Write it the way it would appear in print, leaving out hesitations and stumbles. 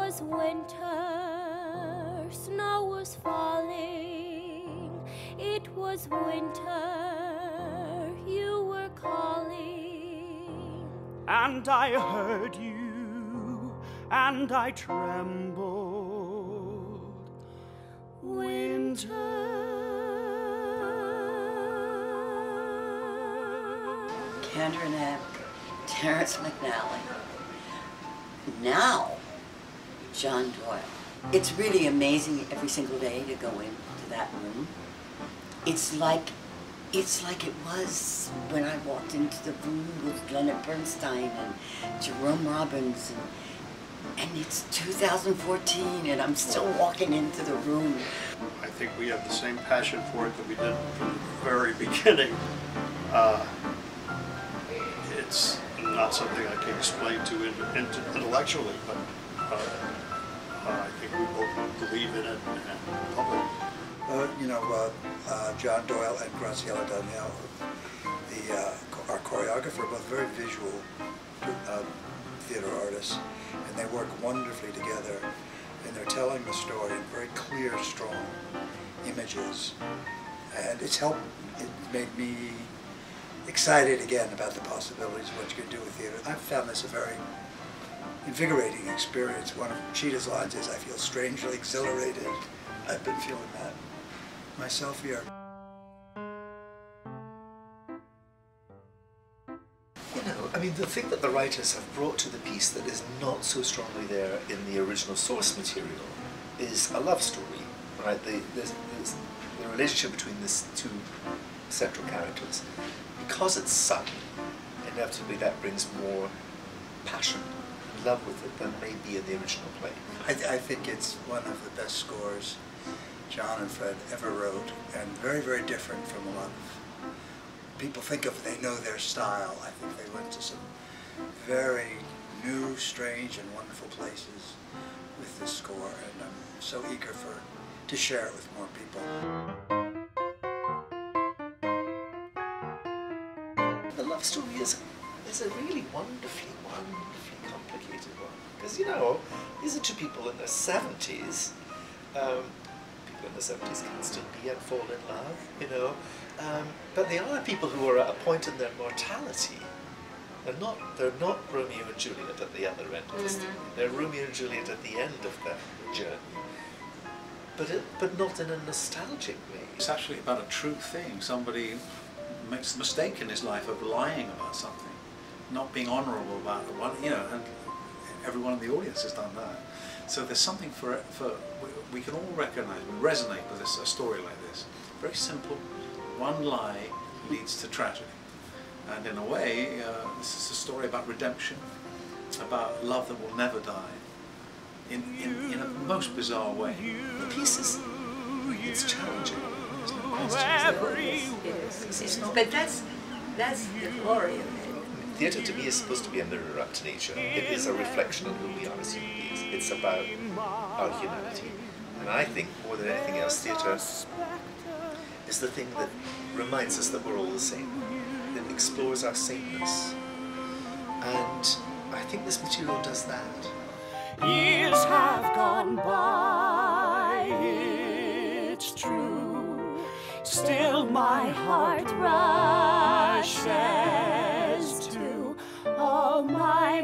was winter, snow was falling. It was winter, you were calling. And I heard you, and I trembled. Winter. Kander and Ebb, Terrence McNally. Now, John Doyle. It's really amazing every single day to go into that room. It's like it was when I walked into the room with Leonard Bernstein and Jerome Robbins, and it's 2014 and I'm still walking into the room. I think we have the same passion for it that we did from the very beginning. It's not something I can explain to intellectually, but I think we both believe in it and public. John Doyle and Graciela Daniel, our choreographer, both very visual theater artists, and they work wonderfully together, and they're telling the story in very clear, strong images, and it made me excited again about the possibilities of what you can do with theater. I've found this a very invigorating experience. One of Cheetah's lines is, "I feel strangely exhilarated." I've been feeling that myself here. I mean, the thing that the writers have brought to the piece that is not so strongly there in the original source material is a love story, right? The relationship between these two central characters. Because it's sung, inevitably that brings more passion, love with it than maybe in the original play. I think it's one of the best scores John and Fred ever wrote, and very, very different from a lot of people think of. They know their style. I think they went to some very new, strange, and wonderful places with this score, and I'm so eager to share it with more people. The love story is a really wonderfully complicated one. Because, you know, these are two people in their 70s. People in their 70s can still be and fall in love, you know. But they are people who are at a point in their mortality. They're not Romeo and Juliet at the other end of the story. They're Romeo and Juliet at the end of their journey. But not in a nostalgic way. It's actually about a true thing. Somebody makes the mistake in his life of lying about something, not being honourable about it, you know, and everyone in the audience has done that. So there's something we can all recognise, we resonate with a story like this. Very simple, one lie leads to tragedy. And in a way, this is a story about redemption, about love that will never die, in a most bizarre way. The piece it's challenging. But that's the glory of it. Theatre to me is supposed to be a mirror up to nature. It is a reflection on who we are as human beings. It's about our humanity. And I think more than anything else, theatre is the thing that reminds us that we're all the same. It explores our sameness. And I think this material does that. Years have gone by, it's true. Still my heart rushes to all my